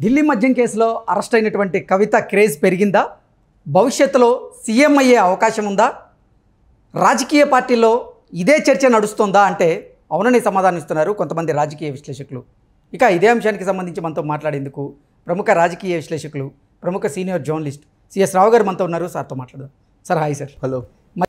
ఢిల్లీ మద్యం కేసులో అరెస్ట్ అయినటువంటి కవిత క్రేజ్ పెరిగిందా? భవిష్యత్తులో సీఎం అయ్యే అవకాశం ఉందా? రాజకీయ పార్టీల్లో ఇదే చర్చ నడుస్తుందా అంటే అవునని సమాధానం ఇస్తున్నారు కొంతమంది రాజకీయ విశ్లేషకులు. ఇక ఇదే అంశానికి సంబంధించి మనతో మాట్లాడేందుకు ప్రముఖ రాజకీయ విశ్లేషకులు, ప్రముఖ సీనియర్ జర్నలిస్ట్ సిఎస్ రావు గారు మనతో ఉన్నారు. సార్తో మాట్లాడదాం. Sir hi sir. హలో.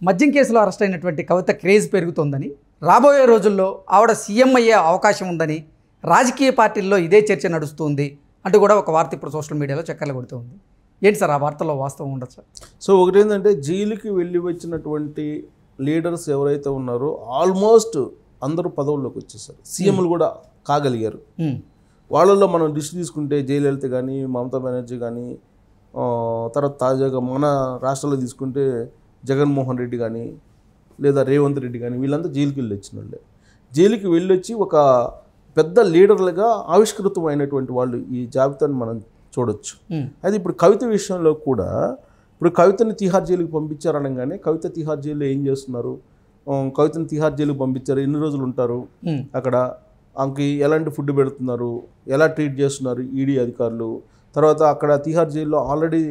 మద్యం కేసులో అరెస్ట్ అయినటువంటి కవిత క్రేజ్ పెరుగుతోందని, రాబోయే రోజుల్లో ఆవిడ సీఎం అయ్యే అవకాశం ఉందని రాజకీయ పార్టీల్లో ఇదే చర్చ నడుస్తుంది అంటూ కూడా ఒక వార్త ఇప్పుడు సోషల్ మీడియాలో చక్కర్లు కొడుతుంది. ఏంటి సార్ ఆ వార్తలో వాస్తవం ఉండదు సార్? సో ఒకటేంటంటే జైలుకి వెళ్ళి వచ్చినటువంటి లీడర్స్ ఎవరైతే ఉన్నారో ఆల్మోస్ట్ అందరూ పదవుల్లోకి వచ్చేసారు, సీఎంలు కూడా కాగలిగారు. వాళ్ళల్లో మనం లిస్ట్ తీసుకుంటే జయలలిత కానీ, మమతా బెనర్జీ కానీ, తర్వాత తాజాగా మన రాష్ట్రాల్లో తీసుకుంటే జగన్మోహన్ రెడ్డి కానీ లేదా రేవంత్ రెడ్డి కానీ వీళ్ళంతా జైలుకి వెళ్ళి వచ్చిన వాళ్ళే. జైలుకి వెళ్ళొచ్చి ఒక పెద్ద లీడర్లుగా ఆవిష్కృతమైనటువంటి వాళ్ళు ఈ జాబితాను మనం చూడొచ్చు. అయితే ఇప్పుడు కవిత విషయంలో కూడా ఇప్పుడు కవితని తిహార్ జైలుకి పంపించారనగానే కవిత తిహార్ జైల్లో ఏం చేస్తున్నారు, కవితని తిహార్ జైలుకి పంపించారు, ఎన్ని రోజులు ఉంటారు అక్కడ, ఆమెకి ఎలాంటి ఫుడ్ పెడుతున్నారు, ఎలా ట్రీట్ చేస్తున్నారు ఈడీ అధికారులు, తర్వాత అక్కడ తిహార్ జైల్లో ఆల్రెడీ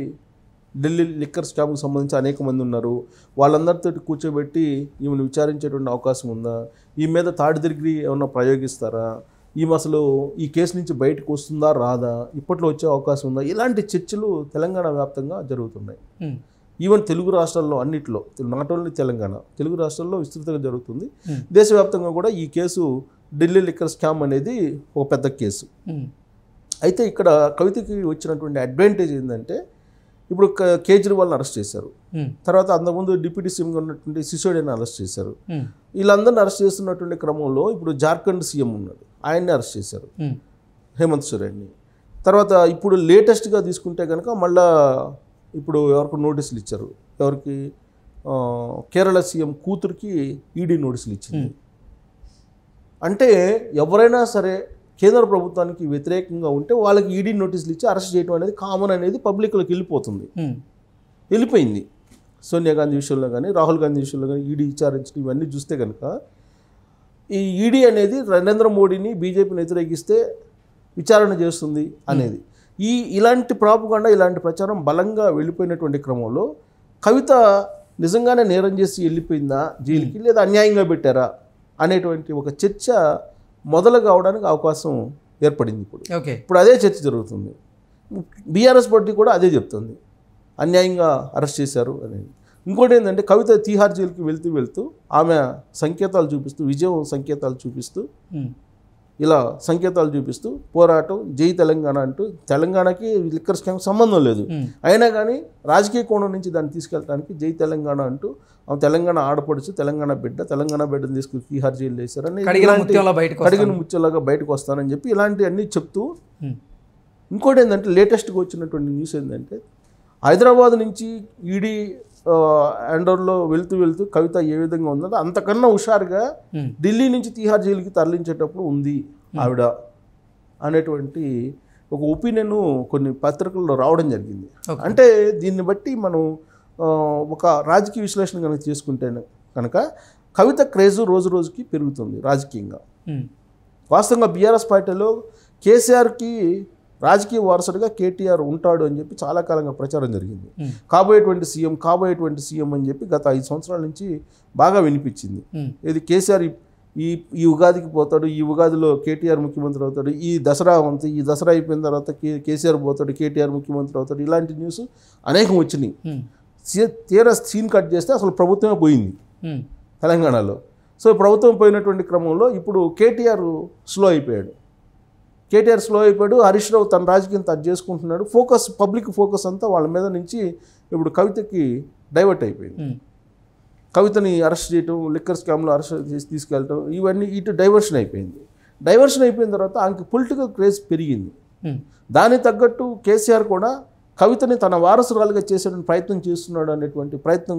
ఢిల్లీ లిక్కర్ స్కామ్కి సంబంధించి అనేక మంది ఉన్నారు, వాళ్ళందరితో కూర్చోబెట్టి ఈమెను విచారించేటువంటి అవకాశం ఉందా, ఈ మీద థర్డ్ డిగ్రీ ఏమన్నా ప్రయోగిస్తారా, ఈమె అసలు ఈ కేసు నుంచి బయటకు వస్తుందా రాదా, ఇప్పట్లో వచ్చే అవకాశం ఉందా, ఇలాంటి చర్చలు తెలంగాణ వ్యాప్తంగా జరుగుతున్నాయి. ఈవెన్ తెలుగు రాష్ట్రాల్లో అన్నిట్లో, నాట్ ఓన్లీ తెలంగాణ, తెలుగు రాష్ట్రాల్లో విస్తృతంగా జరుగుతుంది. దేశవ్యాప్తంగా కూడా ఈ కేసు ఢిల్లీ లిక్కర్ స్కామ్ అనేది ఒక పెద్ద కేసు. అయితే ఇక్కడ కవితకి వచ్చినటువంటి అడ్వాంటేజ్ ఏంటంటే ఇప్పుడు కేజ్రీవాల్ని అరెస్ట్ చేశారు, తర్వాత అంతకుముందు డిప్యూటీ సీఎంగా ఉన్నటువంటి సిసోడియాని అరెస్ట్ చేశారు. వీళ్ళందరినీ అరెస్ట్ చేస్తున్నటువంటి క్రమంలో ఇప్పుడు జార్ఖండ్ సీఎం ఉన్నాడు, ఆయన్ని అరెస్ట్ చేశారు, హేమంత్ సోరెన్ని. తర్వాత ఇప్పుడు లేటెస్ట్గా తీసుకుంటే కనుక మళ్ళా ఇప్పుడు ఎవరికి నోటీసులు ఇచ్చారు, ఎవరికి కేరళ సీఎం కూతురికి ఈడీ నోటీసులు ఇచ్చింది. అంటే ఎవరైనా సరే కేంద్ర ప్రభుత్వానికి వ్యతిరేకంగా ఉంటే వాళ్ళకి ఈడీ నోటీసులు ఇచ్చి అరెస్ట్ చేయడం అనేది కామన్ అనేది పబ్లిక్లోకి వెళ్ళిపోయింది. సోనియా గాంధీ విషయంలో కానీ, రాహుల్ గాంధీ విషయంలో కానీ ఈడీ విచారించడం ఇవన్నీ చూస్తే కనుక ఈ ఈడీ అనేది నరేంద్ర మోడీని, బీజేపీని వ్యతిరేకిస్తే విచారణ చేస్తుంది అనేది ఇలాంటి ప్రాపగాండా, ఇలాంటి ప్రచారం బలంగా వెళ్ళిపోయినటువంటి క్రమంలో కవిత నిజంగానే నేరం చేసి వెళ్ళిపోయిందా జైలుకి, లేదా అన్యాయంగా పెట్టారా అనేటువంటి ఒక చర్చ మొదలు కావడానికి అవకాశం ఏర్పడింది. ఇప్పుడు అదే చర్చ జరుగుతుంది. బీఆర్ఎస్ పార్టీ కూడా అదే చెప్తుంది, అన్యాయంగా అరెస్ట్ చేశారు అనేది. ఇంకోటి ఏంటంటే కవిత తిహార్ జైలుకి వెళ్తూ ఆమె సంకేతాలు చూపిస్తూ, విజయం సంకేతాలు చూపిస్తూ, ఇలా సంకేతాలు చూపిస్తూ పోరాటం జై తెలంగాణ అంటూ, తెలంగాణకి లిక్కర్ స్కామ్ సంబంధం లేదు అయినా కానీ రాజకీయ కోణం నుంచి దాన్ని తీసుకెళ్ళడానికి జై తెలంగాణ అంటూ, తెలంగాణ ఆడపడుచు, తెలంగాణ బిడ్డను తీసుకుని తిహార్ జైలు వేశారని, కడిగిన ముత్యంలాగా బయటకు వస్తానని చెప్పి ఇలాంటివన్నీ చెప్తూ. ఇంకోటి ఏంటంటే లేటెస్ట్గా వచ్చినటువంటి న్యూస్ ఏంటంటే హైదరాబాద్ నుంచి ఈడీ అండర్లో వెళ్తూ కవిత ఏ విధంగా ఉందంటే అంతకన్నా హుషారుగా ఢిల్లీ నుంచి తిహార్ జైలుకి తరలించేటప్పుడు ఉంది ఆవిడ అనేటువంటి ఒక ఒపీనియన్ కొన్ని పత్రికల్లో రావడం జరిగింది. అంటే దీన్ని బట్టి మనం ఒక రాజకీయ విశ్లేషణ కనుక చేసుకుంటే కనుక కవిత క్రేజ్ రోజు రోజుకి పెరుగుతుంది రాజకీయంగా. వాస్తవంగా బీఆర్ఎస్ పార్టీలో కేసీఆర్కి రాజకీయ వారసుడిగా కేటీఆర్ ఉంటాడు అని చెప్పి చాలా కాలంగా ప్రచారం జరిగింది. కాబోయేటువంటి సీఎం అని చెప్పి గత 5 సంవత్సరాల నుంచి బాగా వినిపించింది. ఇది కేసీఆర్ ఈ ఉగాదికి పోతాడు, ఈ ఉగాదిలో కేటీఆర్ ముఖ్యమంత్రి అవుతాడు, ఈ దసరా అయిపోయిన తర్వాత కేసీఆర్ పోతాడు, కేటీఆర్ ముఖ్యమంత్రి అవుతాడు, ఇలాంటి న్యూస్ అనేకం వచ్చినాయి. తీరా సీన్ కట్ చేస్తే అసలు ప్రభుత్వమే పోయింది తెలంగాణలో. సో ప్రభుత్వం పోయినటువంటి క్రమంలో ఇప్పుడు కేటీఆర్ స్లో అయిపోయాడు. హరీష్ రావు తన రాజకీయం తను చేసుకుంటున్నాడు. పబ్లిక్ ఫోకస్ అంతా వాళ్ళ మీద నుంచి ఇప్పుడు కవితకి డైవర్ట్ అయిపోయింది. కవితని అరెస్ట్ చేయటం, లిక్కర్ స్కామ్లో అరెస్ట్ చేసి తీసుకెళ్ళటం, ఇవన్నీ ఇటు డైవర్షన్ అయిపోయింది. అయిపోయిన తర్వాత ఆమెకి పొలిటికల్ క్రేజ్ పెరిగింది. దానికి తగ్గట్టు కేసీఆర్ కూడా కవితని తన వారసురాలుగా చేసేటువంటి ప్రయత్నం చేస్తున్నాడు అనేటువంటి ప్రయత్నం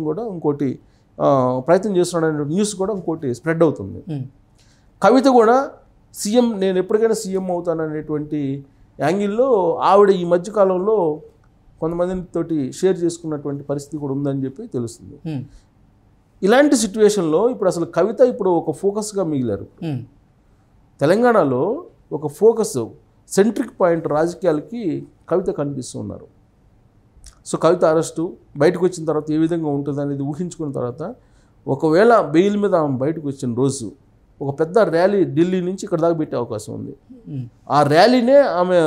చేస్తున్నాడు అనే న్యూస్ కూడా ఇంకోటి స్ప్రెడ్ అవుతుంది. కవిత కూడా సీఎం, నేను ఎప్పటికైనా సీఎం అవుతాననేటువంటి యాంగిల్లో ఆవిడ ఈ మధ్యకాలంలో కొంతమందితోటి షేర్ చేసుకున్నటువంటి పరిస్థితి కూడా ఉందని చెప్పి తెలుస్తుంది. ఇలాంటి సిచ్యువేషన్లో ఇప్పుడు అసలు కవిత ఇప్పుడు ఒక ఫోకస్గా మిగిలారు. తెలంగాణలో ఒక ఫోకస్ సెంట్రిక్ పాయింట్ రాజకీయాలకి కవిత కనిపిస్తున్నారు. సో కవిత అరెస్టు బయటకు వచ్చిన తర్వాత ఏ విధంగా ఉంటుంది అనేది ఊహించుకున్న తర్వాత ఒకవేళ బెయిల్ మీద ఆమె బయటకు వచ్చిన రోజు ఒక పెద్ద ర్యాలీ ఢిల్లీ నుంచి ఇక్కడ దాకా పెట్టే అవకాశం ఉంది. ఆ ర్యాలీనే ఆమె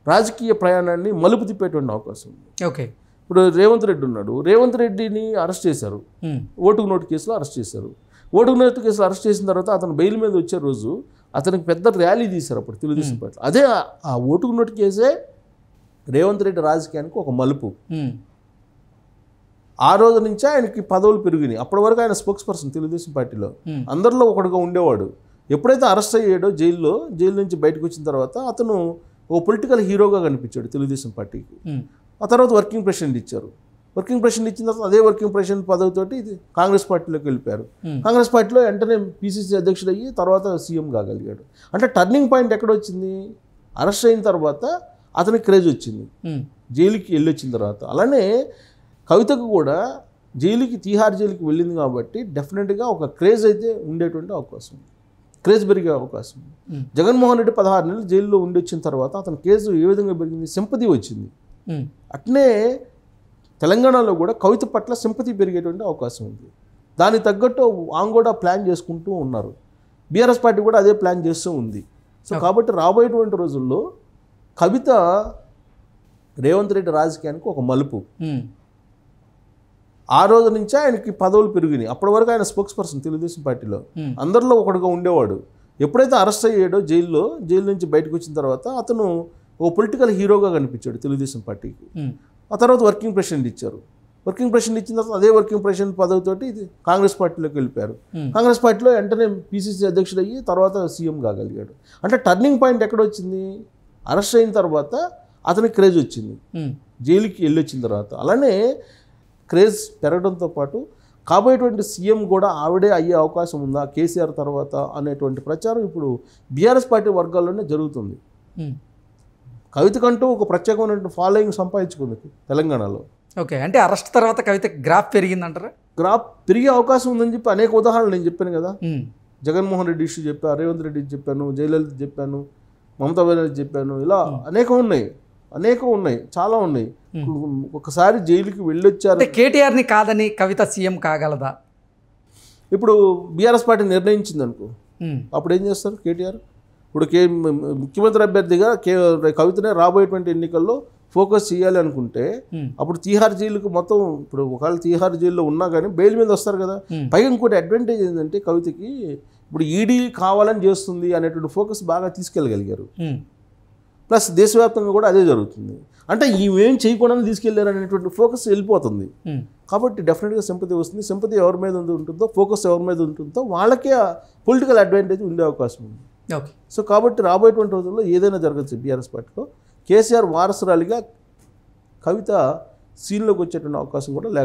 రాజకీయ ప్రయాణాన్ని మలుపు తిప్పేటువంటి అవకాశం ఉంది. ఓకే, ఇప్పుడు రేవంత్ రెడ్డి ఉన్నాడు. రేవంత్ రెడ్డిని అరెస్ట్ చేశారు, ఓటుకు నోటు కేసులో అరెస్ట్ చేశారు. ఓటుకు నోటు కేసులో అరెస్ట్ చేసిన తర్వాత అతను బెయిల్ మీద వచ్చే రోజు అతనికి పెద్ద ర్యాలీ తీశారు అప్పుడు తెలుగుదేశం పార్టీ. అదే ఆ ఓటుకు నోటు కేసే రేవంత్ రెడ్డి రాజకీయానికి ఒక మలుపు. ఆ రోజు నుంచే ఆయనకి పదవులు పెరిగినాయి. అప్పటి వరకు ఆయన స్పోక్స్ పర్సన్ తెలుగుదేశం పార్టీలో అందరిలో ఒకటిగా ఉండేవాడు. ఎప్పుడైతే అరెస్ట్ అయ్యాడో జైలు నుంచి బయటకు వచ్చిన తర్వాత అతను ఓ పొలిటికల్ హీరోగా కనిపించాడు తెలుగుదేశం పార్టీకి. ఆ తర్వాత వర్కింగ్ ప్రెసిడెంట్ ఇచ్చారు. వర్కింగ్ ప్రెసిడెంట్ ఇచ్చిన తర్వాత అదే వర్కింగ్ ప్రెసిడెంట్ పదవితోటి ఇది కాంగ్రెస్ పార్టీలోకి వెళ్ళిపోయారు. కాంగ్రెస్ పార్టీలో వెంటనే పిసిసి అధ్యక్షుడు అయ్యి తర్వాత సీఎం కాగలిగాడు. అంటే టర్నింగ్ పాయింట్ ఎక్కడ వచ్చింది? అరెస్ట్ అయిన తర్వాత అతనికి క్రేజ్ వచ్చింది, జైలుకి వెళ్ళొచ్చిన తర్వాత. అలానే కవితకు కూడా తీహార్ జైలుకి వెళ్ళింది కాబట్టి డెఫినెట్గా ఒక క్రేజ్ అయితే ఉండేటువంటి అవకాశం, క్రేజ్ పెరిగే అవకాశం. జగన్మోహన్ రెడ్డి 16 నెలలు జైల్లో ఉండి వచ్చిన తర్వాత అతని కేసు ఏ విధంగా పెరిగింది? సింపతి వచ్చింది. అట్నే తెలంగాణలో కూడా కవిత పట్ల సింపతి పెరిగేటువంటి అవకాశం ఉంది. దానికి తగ్గట్టు ఆమె కూడా ప్లాన్ చేసుకుంటూ ఉన్నారు. బీఆర్ఎస్ పార్టీ కూడా అదే ప్లాన్ చేస్తూ ఉంది. సో కాబట్టి రాబోయేటువంటి రోజుల్లో కవిత రేవంత్ రెడ్డి రాజకీయానికి ఒక మలుపు. ఆ రోజు నుంచే ఆయనకి పదవులు పెరిగినాయి. అప్పటి వరకు ఆయన స్పోక్స్ పర్సన్ తెలుగుదేశం పార్టీలో అందరిలో ఒకటిగా ఉండేవాడు. ఎప్పుడైతే అరెస్ట్ అయ్యాడో జైలు నుంచి బయటకు వచ్చిన తర్వాత అతను ఓ పొలిటికల్ హీరోగా కనిపించాడు తెలుగుదేశం పార్టీకి. ఆ తర్వాత వర్కింగ్ ప్రెసిడెంట్ ఇచ్చారు. వర్కింగ్ ప్రెసిడెంట్ ఇచ్చిన తర్వాత అదే వర్కింగ్ ప్రెసిడెంట్ పదవితోటి ఇది కాంగ్రెస్ పార్టీలోకి వెళ్ళిపోయారు. కాంగ్రెస్ పార్టీలో వెంటనే పిసిసి అధ్యక్షుడు అయ్యి తర్వాత సీఎం కాగలిగాడు. అంటే టర్నింగ్ పాయింట్ ఎక్కడ వచ్చింది? అరెస్ట్ అయిన తర్వాత అతనికి క్రేజ్ వచ్చింది, జైలుకి వెళ్ళొచ్చిన తర్వాత. అలానే క్రేజ్ పెరగడంతో పాటు కాబోయేటువంటి సీఎం కూడా ఆవిడే అయ్యే అవకాశం ఉందా కేసీఆర్ తర్వాత అనేటువంటి ప్రచారం ఇప్పుడు బీఆర్ఎస్ పార్టీ వర్గాల్లోనే జరుగుతుంది. కవితకంటూ ఒక ప్రత్యేకమైన ఫాలోయింగ్ సంపాదించుకుంది తెలంగాణలో. ఓకే, అంటే అరెస్ట్ తర్వాత కవిత గ్రాఫ్ పెరిగిందంటారా? గ్రాఫ్ పెరిగే అవకాశం ఉందని చెప్పి అనేక ఉదాహరణలు నేను చెప్పాను కదా. జగన్మోహన్ రెడ్డి ఇష్యూ చెప్పాను, రేవంత్ రెడ్డి చెప్పాను, జయలలిత చెప్పాను, మమతా బెనర్జీ చెప్పాను. ఇలా అనేకం ఉన్నాయి, చాలా ఉన్నాయి. ఒకసారి జైలుకి వెళ్ళొచ్చారు. కేటీఆర్ని కాదని కవిత సీఎం కాగలదా? ఇప్పుడు బీఆర్ఎస్ పార్టీ నిర్ణయించింది అనుకో, అప్పుడు ఏం చేస్తారు కేటీఆర్? ఇప్పుడు ముఖ్యమంత్రి అభ్యర్థిగా కవితనే రాబోయేటువంటి ఎన్నికల్లో ఫోకస్ చేయాలి అనుకుంటే అప్పుడు తీహార్ జైలుకు మొత్తం, ఇప్పుడు ఒకవేళ తీహార్ జైల్లో ఉన్నా కానీ బెయిల్ మీద వస్తారు కదా. పైగా ఇంకోటి అడ్వాంటేజ్ ఏంటంటే కవితకి ఇప్పుడు ఈడీ కావాలని చేస్తుంది అనేటువంటి ఫోకస్ బాగా తీసుకెళ్ళగలిగారు. ప్లస్ దేశవ్యాప్తంగా కూడా అదే జరుగుతుంది. అంటే ఇవేం చేయకుండా తీసుకెళ్లారు అనేటువంటి ఫోకస్ వెళ్ళిపోతుంది. కాబట్టి డెఫినెట్గా సింపతి వస్తుంది. సింపతి ఎవరి మీద ఉంటుందో, ఫోకస్ ఎవరి మీద ఉంటుందో వాళ్ళకే పొలిటికల్ అడ్వాంటేజ్ ఉండే అవకాశం ఉంది. సో కాబట్టి రాబోయేటువంటి రోజుల్లో ఏదైనా జరగచ్చు బీఆర్ఎస్ పార్టీలో. కేసీఆర్ వారసురాలిగా కవిత సీన్లోకి వచ్చేటువంటి అవకాశం కూడా లేకపోతే